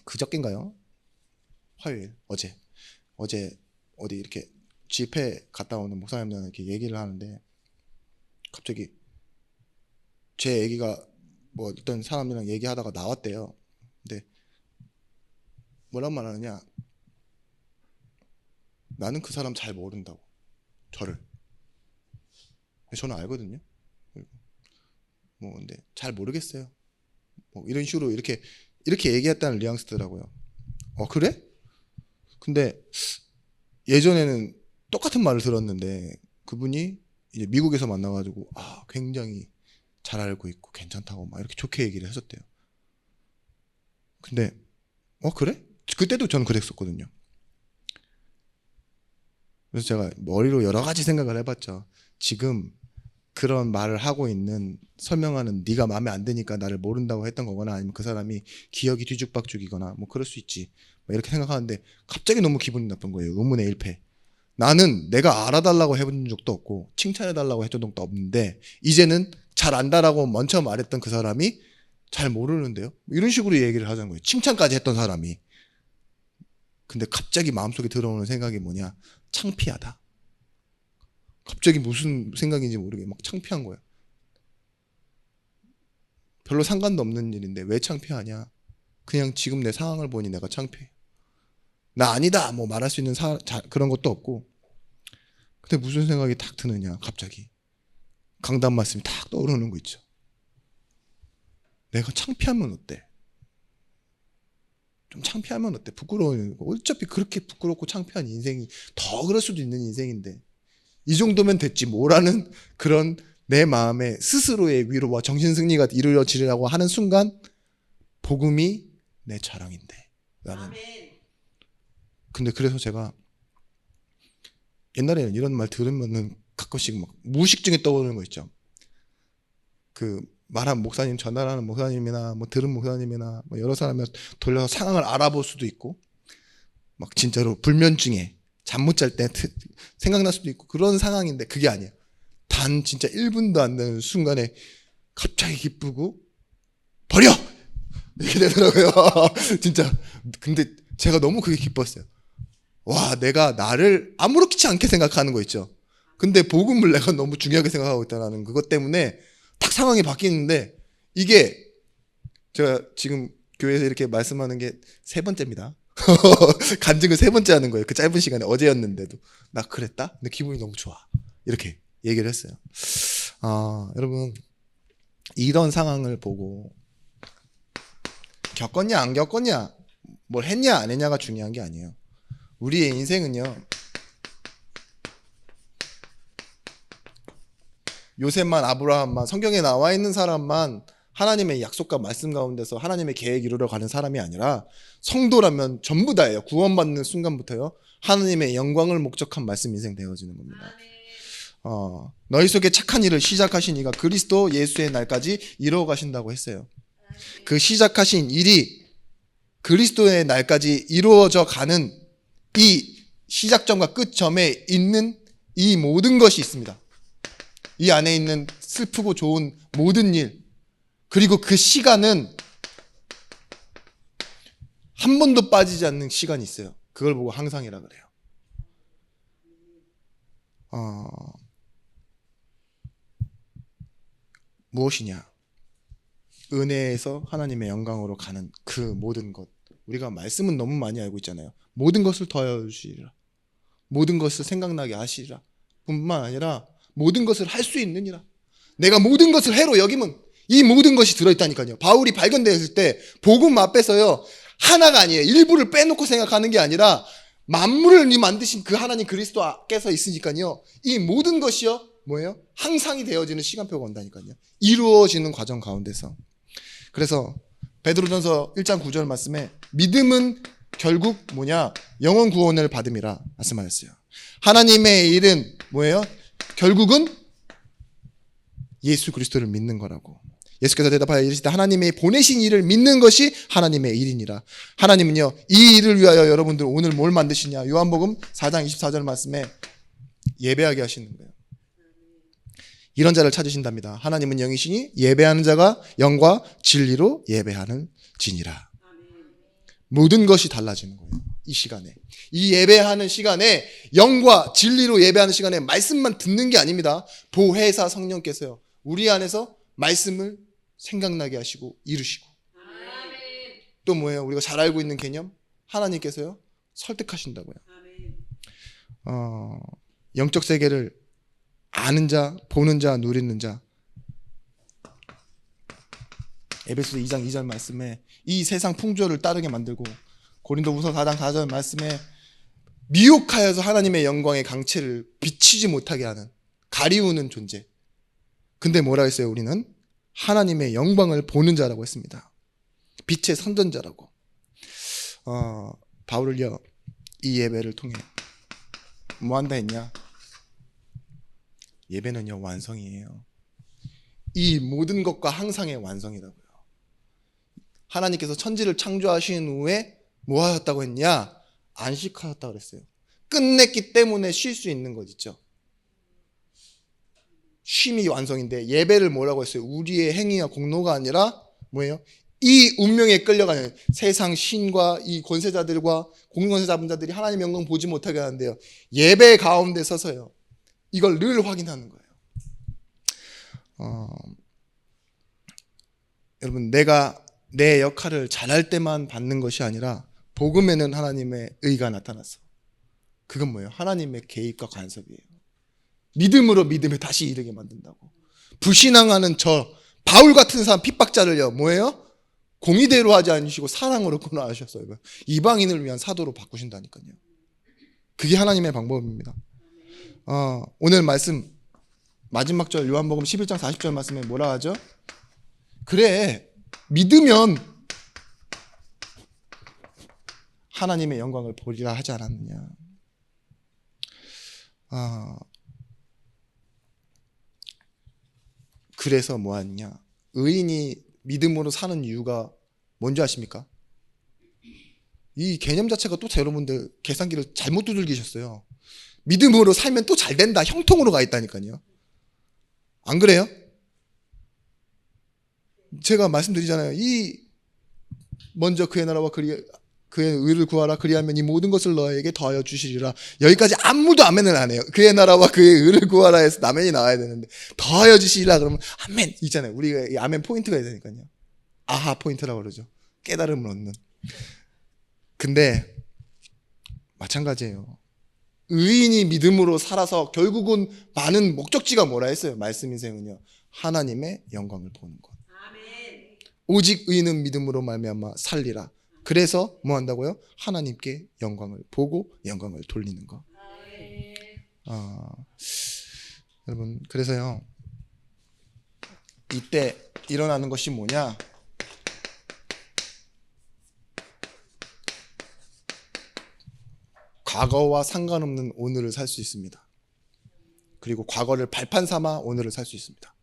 그저께인가요? 화요일, 어제 어디 이렇게 집회 갔다 오는 목사님들랑 이렇게 얘기를 하는데, 갑자기 제 얘기가 뭐 어떤 사람이랑 얘기하다가 나왔대요. 근데 뭐란 말 하느냐? 나는 그 사람 잘 모른다고, 저를. 저는 알거든요. 뭐 근데 잘 모르겠어요. 뭐 이런 식으로 이렇게 얘기했다는 뉘앙스더라고요. 그래? 근데 예전에는 똑같은 말을 들었는데 그분이 이제 미국에서 만나가지고 굉장히 잘 알고 있고 괜찮다고 막 이렇게 좋게 얘기를 하셨대요. 근데 그래? 그때도 저는 그랬었거든요. 그래서 제가 머리로 여러 가지 생각을 해봤죠. 지금 그런 말을 하고 있는, 설명하는 네가 마음에 안 드니까 나를 모른다고 했던 거거나, 아니면 그 사람이 기억이 뒤죽박죽이거나 뭐 그럴 수 있지, 이렇게 생각하는데 갑자기 너무 기분이 나쁜 거예요. 의문의 일패. 나는 내가 알아달라고 해본 적도 없고 칭찬해달라고 해준 적도 없는데 이제는 잘 안다라고 먼저 말했던 그 사람이 잘 모르는데요, 이런 식으로 얘기를 하자는 거예요. 칭찬까지 했던 사람이. 근데 갑자기 마음속에 들어오는 생각이 뭐냐? 창피하다. 갑자기 무슨 생각인지 모르게 막 창피한 거야. 별로 상관도 없는 일인데 왜 창피하냐? 그냥 지금 내 상황을 보니 내가 창피해. 나 아니다 뭐 말할 수 있는 그런 것도 없고. 근데 무슨 생각이 딱 드느냐? 갑자기 강단 말씀이 딱 떠오르는 거 있죠. 내가 창피하면 어때? 좀 창피하면 어때? 부끄러운 거. 어차피 그렇게 부끄럽고 창피한 인생이 더 그럴 수도 있는 인생인데 이 정도면 됐지 뭐라는 그런 내 마음의 스스로의 위로와 정신승리가 이루어지려고 하는 순간 복음이 내 자랑인데 라는. 근데 그래서 제가 옛날에는 이런 말 들으면은 가끔씩 막 무의식중에 떠오르는 거 있죠. 그 말한 목사님, 전달하는 목사님이나 뭐 들은 목사님이나 뭐 여러 사람을 돌려서 상황을 알아볼 수도 있고 막 진짜로 불면증에 잠 못 잘 때 생각날 수도 있고 그런 상황인데 그게 아니에요. 단 진짜 1분도 안 되는 순간에 갑자기 기쁘고 버려! 이렇게 되더라고요. 진짜. 근데 제가 너무 그게 기뻤어요. 와, 내가 나를 아무렇지 않게 생각하는 거 있죠. 근데 복음을 내가 너무 중요하게 생각하고 있다는 그것 때문에 딱 상황이 바뀌는데 이게 제가 지금 교회에서 이렇게 말씀하는 게 3번째입니다. 간증을 3번째 하는 거예요. 그 짧은 시간에 어제였는데도 나 그랬다? 근데 기분이 너무 좋아. 이렇게 얘기를 했어요. 여러분 이런 상황을 보고 겪었냐 안 겪었냐 뭘 했냐 안 했냐가 중요한 게 아니에요. 우리의 인생은요 요셉만 아브라함만 성경에 나와 있는 사람만 하나님의 약속과 말씀 가운데서 하나님의 계획 이루러 가는 사람이 아니라 성도라면 전부 다예요. 구원받는 순간부터요 하나님의 영광을 목적한 말씀 인생 되어지는 겁니다. 너희 속에 착한 일을 시작하신 이가 그리스도 예수의 날까지 이루어 가신다고 했어요. 그 시작하신 일이 그리스도의 날까지 이루어져 가는 이 시작점과 끝점에 있는 이 모든 것이 있습니다. 이 안에 있는 슬프고 좋은 모든 일, 그리고 그 시간은 한 번도 빠지지 않는 시간이 있어요. 그걸 보고 항상이라 그래요. 무엇이냐? 은혜에서 하나님의 영광으로 가는 그 모든 것. 우리가 말씀은 너무 많이 알고 있잖아요. 모든 것을 더하여 주시리라. 모든 것을 생각나게 하시리라. 뿐만 아니라 모든 것을 할 수 있느니라. 내가 모든 것을 해로 여기면 이 모든 것이 들어있다니까요. 바울이 발견되었을 때 복음 앞에서요 하나가 아니에요. 일부를 빼놓고 생각하는 게 아니라 만물을 만드신 그 하나님 그리스도께서 있으니까요. 이 모든 것이요 뭐예요? 항상이 되어지는 시간표가 온다니까요. 이루어지는 과정 가운데서. 그래서 베드로전서 1장 9절 말씀에 믿음은 결국 뭐냐? 영원 구원을 받음이라 말씀하셨어요. 하나님의 일은 뭐예요? 결국은 예수 그리스도를 믿는 거라고. 예수께서 대답하여 이르시되 하나님의 보내신 일을 믿는 것이 하나님의 일이니라. 하나님은요 이 일을 위하여 여러분들 오늘 뭘 만드시냐? 요한복음 4장 24절 말씀에 예배하게 하시는 거예요. 이런 자를 찾으신답니다. 하나님은 영이시니 예배하는 자가 영과 진리로 예배하는 지니라. 모든 것이 달라지는 거예요. 이 시간에. 이 예배하는 시간에 영과 진리로 예배하는 시간에 말씀만 듣는 게 아닙니다. 보혜사 성령께서요. 우리 안에서 말씀을 생각나게 하시고 이루시고. 또 뭐예요? 우리가 잘 알고 있는 개념? 하나님께서요. 설득하신다고요. 영적 세계를 아는 자, 보는 자, 누리는 자. 에베소서 2장 2절 말씀에 이 세상 풍조를 따르게 만들고 고린도후서 4장 4절 말씀에 미혹하여서 하나님의 영광의 강체를 비치지 못하게 하는 가리우는 존재. 근데 뭐라 했어요? 우리는 하나님의 영광을 보는 자라고 했습니다. 빛의 선전자라고. 바울을요 이 예배를 통해 뭐 한다 했냐? 예배는요 완성이에요. 이 모든 것과 항상의 완성이라고요. 하나님께서 천지를 창조하신 후에 뭐 하셨다고 했냐? 안식하셨다고 그랬어요. 끝냈기 때문에 쉴 수 있는 것 있죠. 쉼이 완성인데 예배를 뭐라고 했어요? 우리의 행위와 공로가 아니라 뭐예요? 이 운명에 끌려가는 세상 신과 이 권세자들과 공권세 잡은 자들이 하나님의 영광 보지 못하게 하는데요. 예배 가운데 서서요. 이걸 늘 확인하는 거예요. 여러분 내가 내 역할을 잘할 때만 받는 것이 아니라 복음에는 하나님의 의가 나타났어. 그건 뭐예요? 하나님의 개입과 간섭이에요. 믿음으로 믿음에 다시 이르게 만든다고. 불신앙하는 저 바울 같은 사람 핍박자를요 뭐예요? 공의대로 하지 않으시고 사랑으로 끊어하셨어요. 이방인을 위한 사도로 바꾸신다니까요. 그게 하나님의 방법입니다. 오늘 말씀 마지막 절 요한복음 11장 40절 말씀에 뭐라 하죠? 그래, 믿으면 하나님의 영광을 보리라 하지 않았느냐. 그래서 뭐하느냐. 의인이 믿음으로 사는 이유가 뭔지 아십니까? 이 개념 자체가 또 여러분들 계산기를 잘못 두들기셨어요. 믿음으로 살면 또 잘 된다. 형통으로 가 있다니까요. 안 그래요? 제가 말씀드리잖아요. 먼저 그의 나라와 그의 의를 구하라. 그리하면 이 모든 것을 너에게 더하여 주시리라. 여기까지 아무도 아멘을 안 해요. 그의 나라와 그의 의를 구하라 해서 아멘이 나와야 되는데 더하여 주시리라 그러면 아멘 있잖아요. 우리가 이 아멘 포인트가 있어야 되니까요. 아하 포인트라고 그러죠. 깨달음을 얻는. 근데 마찬가지예요. 의인이 믿음으로 살아서 결국은 많은 목적지가 뭐라 했어요? 말씀 인생은요. 하나님의 영광을 보는 것. 아멘. 오직 의인은 믿음으로 말미암아 살리라. 그래서 뭐 한다고요? 하나님께 영광을 보고 영광을 돌리는 것. 여러분 그래서요. 이때 일어나는 것이 뭐냐? 과거와 상관없는 오늘을 살 수 있습니다. 그리고 과거를 발판 삼아 오늘을 살 수 있습니다.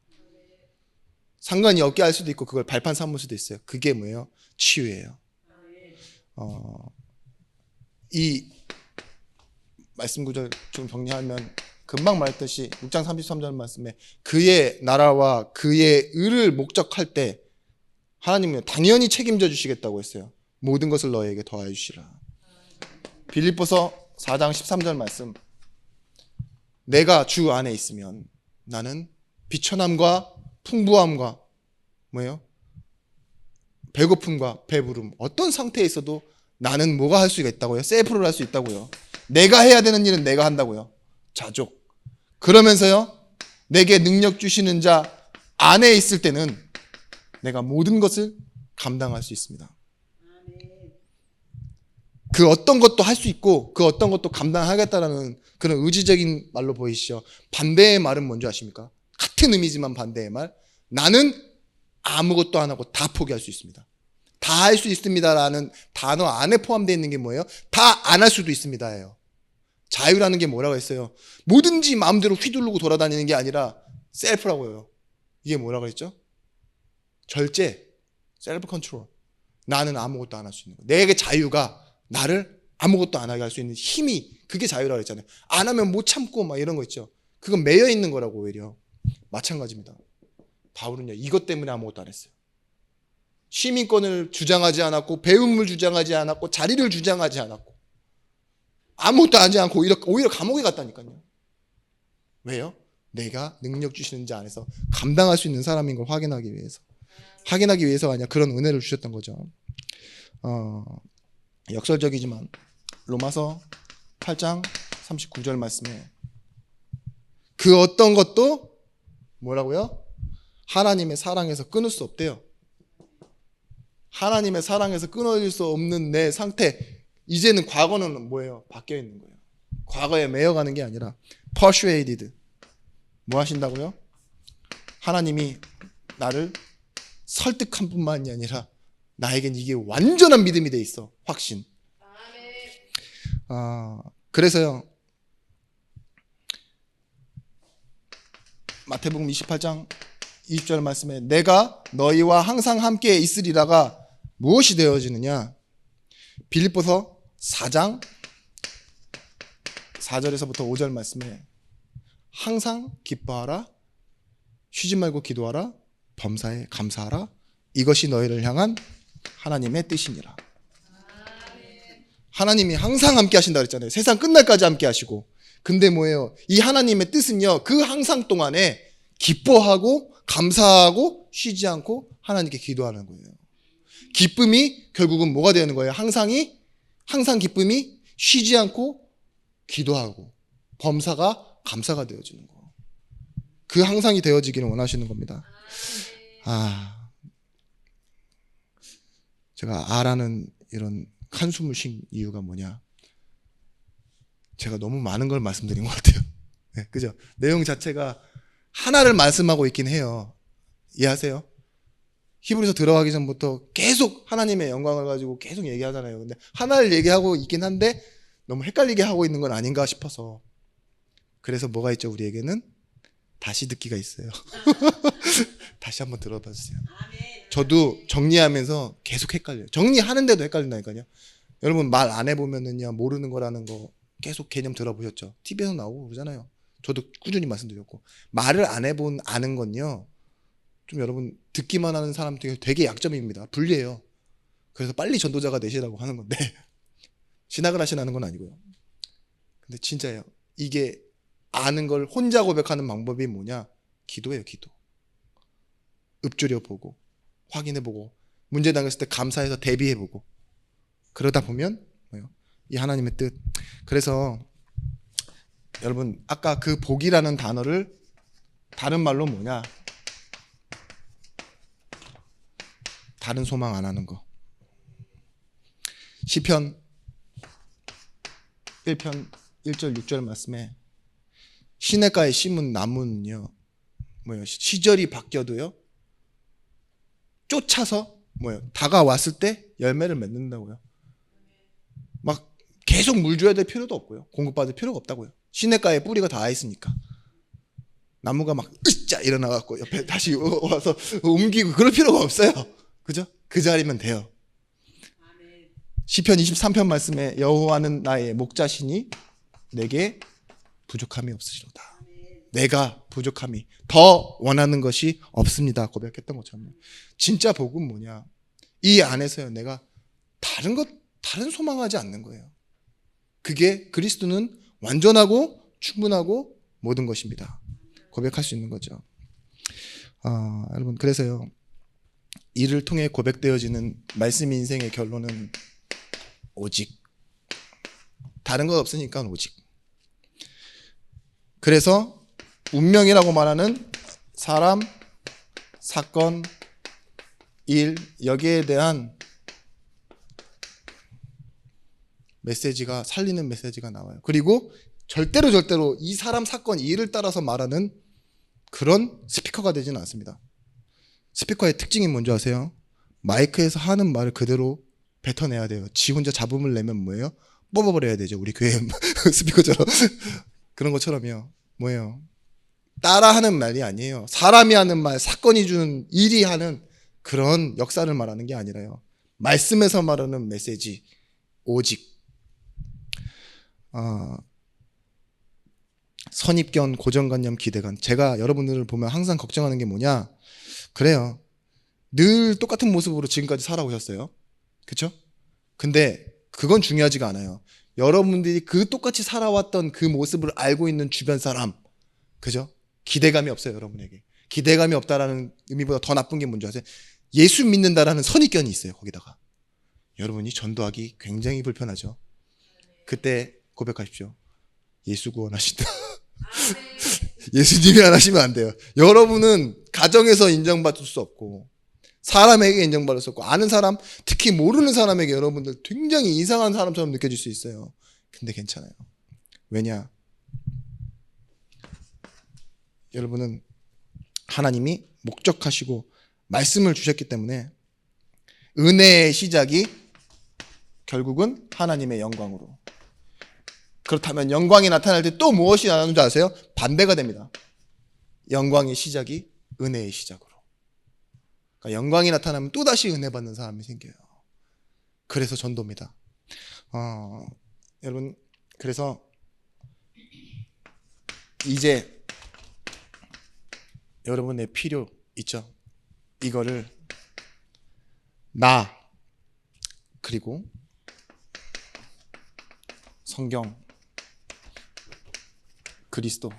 상관이 없게 할 수도 있고 그걸 발판 삼을 수도 있어요. 그게 뭐예요? 치유예요. 이 말씀 구절 좀 정리하면 금방 말했듯이 6장 33절 말씀에 그의 나라와 그의 의를 목적할 때 하나님은 당연히 책임져 주시겠다고 했어요. 모든 것을 너에게 더하여 주시라. 빌립보서 4장 13절 말씀, 내가 주 안에 있으면 나는 비천함과 풍부함과 뭐예요? 배고픔과 배부름, 어떤 상태에 있어도 나는 뭐가 할 수가 있다고요? 셀프를 할 수 있다고요. 내가 해야 되는 일은 내가 한다고요. 자족. 그러면서요, 내게 능력 주시는 자 안에 있을 때는 내가 모든 것을 감당할 수 있습니다. 그 어떤 것도 할 수 있고 그 어떤 것도 감당하겠다라는 그런 의지적인 말로 보이시죠. 반대의 말은 뭔지 아십니까? 같은 의미지만 반대의 말. 나는 아무것도 안 하고 다 포기할 수 있습니다. 다 할 수 있습니다라는 단어 안에 포함되어 있는 게 뭐예요? 다 안 할 수도 있습니다예요. 자유라는 게 뭐라고 했어요? 뭐든지 마음대로 휘두르고 돌아다니는 게 아니라 셀프라고요. 이게 뭐라고 했죠? 절제, 셀프 컨트롤. 나는 아무것도 안 할 수 있는 거. 내게 자유가 나를 아무것도 안 하게 할 수 있는 힘이, 그게 자유라고 했잖아요. 안 하면 못 참고 막 이런 거 있죠. 그건 매여 있는 거라고. 오히려 마찬가지입니다. 바울은요, 이것 때문에 아무것도 안 했어요. 시민권을 주장하지 않았고, 배움을 주장하지 않았고, 자리를 주장하지 않았고, 아무것도 하지 않고 오히려 감옥에 갔다니까요. 왜요? 내가 능력 주시는 자 안에서 감당할 수 있는 사람인 걸 확인하기 위해서가 아니라 그런 은혜를 주셨던 거죠. 역설적이지만 로마서 8장 39절 말씀에 그 어떤 것도 뭐라고요? 하나님의 사랑에서 끊을 수 없대요. 하나님의 사랑에서 끊어질 수 없는 내 상태, 이제는 과거는 뭐예요? 바뀌어 있는 거예요. 과거에 매여가는 게 아니라 persuaded. 뭐 하신다고요? 하나님이 나를 설득한 뿐만이 아니라 나에겐 이게 완전한 믿음이 돼 있어. 확신. 그래서요, 마태복음 28장 20절 말씀에 내가 너희와 항상 함께 있으리라가 무엇이 되어지느냐? 빌립보서 4장 4절에서부터 5절 말씀에 항상 기뻐하라, 쉬지 말고 기도하라, 범사에 감사하라, 이것이 너희를 향한 하나님의 뜻이니라. 하나님이 항상 함께 하신다 그랬잖아요. 세상 끝날까지 함께 하시고. 근데 뭐예요? 이 하나님의 뜻은요, 그 항상 동안에 기뻐하고 감사하고 쉬지 않고 하나님께 기도하는 거예요. 기쁨이 결국은 뭐가 되는 거예요? 항상 기쁨이 쉬지 않고 기도하고 범사가 감사가 되어지는 거. 그 항상이 되어지기를 원하시는 겁니다. 제가 아라는 이런 한숨을 쉰 이유가 뭐냐? 제가 너무 많은 걸 말씀드린 것 같아요. 네, 그죠? 내용 자체가 하나를 말씀하고 있긴 해요. 이해하세요? 히브리서 들어가기 전부터 계속 하나님의 영광을 가지고 계속 얘기하잖아요. 근데 하나를 얘기하고 있긴 한데 너무 헷갈리게 하고 있는 건 아닌가 싶어서. 그래서 뭐가 있죠? 우리에게는 다시 듣기가 있어요. 다시 한번 들어봐 주세요. 저도 정리하면서 계속 헷갈려요. 정리하는데도 헷갈린다니까요. 여러분 말 안 해보면은요 모르는 거라는 거 계속 개념 들어보셨죠? TV에서 나오고 그러잖아요. 저도 꾸준히 말씀드렸고, 말을 안 해본 아는 건요 좀 여러분 듣기만 하는 사람 되게 약점입니다. 불리해요. 그래서 빨리 전도자가 되시라고 하는 건데 신학을 하시라는 건 아니고요. 근데 진짜예요. 이게 아는 걸 혼자 고백하는 방법이 뭐냐? 기도예요. 기도. 읊조려 보고 확인해 보고 문제 당했을 때 감사해서 대비해 보고, 그러다 보면 뭐요? 이 하나님의 뜻. 그래서 여러분 아까 그 복이라는 단어를 다른 말로 뭐냐? 다른 소망 안 하는 거. 시편 1편 1절 6절 말씀에 시냇가에 심은 나무는요 뭐예요? 시절이 바뀌어도요 쫓아서 뭐예요? 다가왔을 때 열매를 맺는다고요. 막 계속 물 줘야 될 필요도 없고요. 공급받을 필요가 없다고요. 시냇가에 뿌리가 닿아 있으니까. 나무가 막 으쌰 일어나갖고 옆에 다시 와서 옮기고 그럴 필요가 없어요. 그죠? 그 자리면 돼요. 시편 23편 말씀에 여호와는 나의 목자시니 내게 부족함이 없으시로다. 내가 부족함이 더 원하는 것이 없습니다. 고백했던 것처럼. 진짜 복은 뭐냐? 이 안에서요 내가 다른 소망하지 않는 거예요. 그게 그리스도는 완전하고 충분하고 모든 것입니다. 고백할 수 있는 거죠. 여러분 그래서요 이를 통해 고백되어지는 말씀 인생의 결론은 오직, 다른 것 없으니까 오직. 그래서 운명이라고 말하는 사람, 사건, 일, 여기에 대한 메시지가, 살리는 메시지가 나와요. 그리고 절대로 이 사람, 사건, 일을 따라서 말하는 그런 스피커가 되지는 않습니다. 스피커의 특징이 뭔지 아세요? 마이크에서 하는 말을 그대로 뱉어내야 돼요. 지 혼자 잡음을 내면 뭐예요? 뽑아버려야 되죠. 우리 교회 스피커처럼. 그런 것처럼요. 뭐예요? 따라하는 말이 아니에요. 사람이 하는 말, 사건이 주는, 일이 하는 그런 역사를 말하는 게 아니라요. 말씀에서 말하는 메시지, 오직. 선입견, 고정관념, 기대감. 제가 여러분들을 보면 항상 걱정하는 게 뭐냐? 그래요. 늘 똑같은 모습으로 지금까지 살아오셨어요. 그쵸? 근데 그건 중요하지가 않아요. 여러분들이 그 똑같이 살아왔던 그 모습을 알고 있는 주변 사람, 그죠? 기대감이 없어요, 여러분에게. 기대감이 없다라는 의미보다 더 나쁜 게 뭔지 아세요? 예수 믿는다라는 선입견이 있어요, 거기다가. 여러분이 전도하기 굉장히 불편하죠. 그때 고백하십시오. 예수 구원하신다. 예수님이 안 하시면 안 돼요. 여러분은 가정에서 인정받을 수 없고, 사람에게 인정받을 수 없고, 아는 사람, 특히 모르는 사람에게 여러분들 굉장히 이상한 사람처럼 느껴질 수 있어요. 근데 괜찮아요. 왜냐? 여러분은 하나님이 목적하시고 말씀을 주셨기 때문에 은혜의 시작이 결국은 하나님의 영광으로. 그렇다면 영광이 나타날 때 또 무엇이 나타나는 줄 아세요? 반대가 됩니다. 영광의 시작이 은혜의 시작으로. 그러니까 영광이 나타나면 또다시 은혜 받는 사람이 생겨요. 그래서 전도입니다. 여러분, 그래서 이제 여러분의 필요 있죠? 이거를 나 그리고 성경, 그리스도,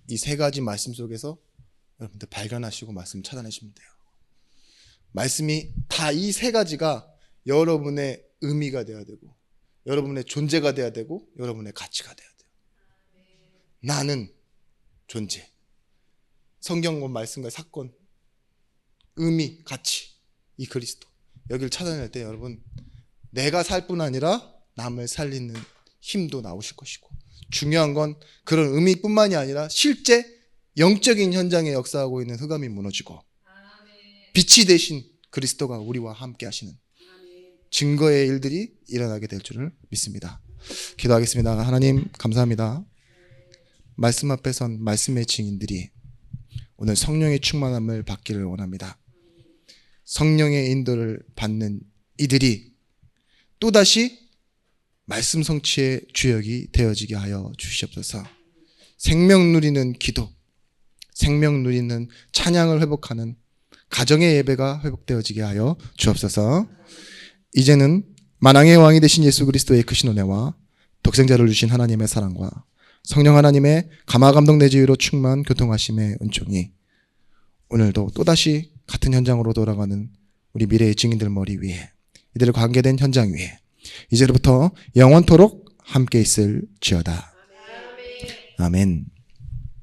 이 세 가지 말씀 속에서 여러분들 발견하시고 말씀 찾아내시면 돼요. 말씀이 다 이 세 가지가 여러분의 의미가 돼야 되고, 여러분의 존재가 돼야 되고, 여러분의 가치가 돼야 돼요. 나는 존재, 성경과 말씀과 사건, 의미, 가치, 이 그리스도. 여기를 찾아낼 때 여러분 내가 살 뿐 아니라 남을 살리는 힘도 나오실 것이고, 중요한 건 그런 의미뿐만이 아니라 실제 영적인 현장에 역사하고 있는 흑암이 무너지고 빛이 되신 그리스도가 우리와 함께 하시는 증거의 일들이 일어나게 될 줄을 믿습니다. 기도하겠습니다. 하나님 감사합니다. 말씀 앞에 선 말씀의 증인들이 오늘 성령의 충만함을 받기를 원합니다. 성령의 인도를 받는 이들이 또다시 말씀 성취의 주역이 되어지게 하여 주시옵소서. 생명 누리는 기도, 생명 누리는 찬양을 회복하는 가정의 예배가 회복되어지게 하여 주옵소서. 이제는 만왕의 왕이 되신 예수 그리스도의 크신 은혜와 독생자를 주신 하나님의 사랑과 성령 하나님의 감화 감동 내지유로 충만 교통하심의 은총이 오늘도 또다시 같은 현장으로 돌아가는 우리 미래의 증인들 머리 위에, 이들을 관계된 현장 위에 이제로부터 영원토록 함께 있을지어다. 아멘.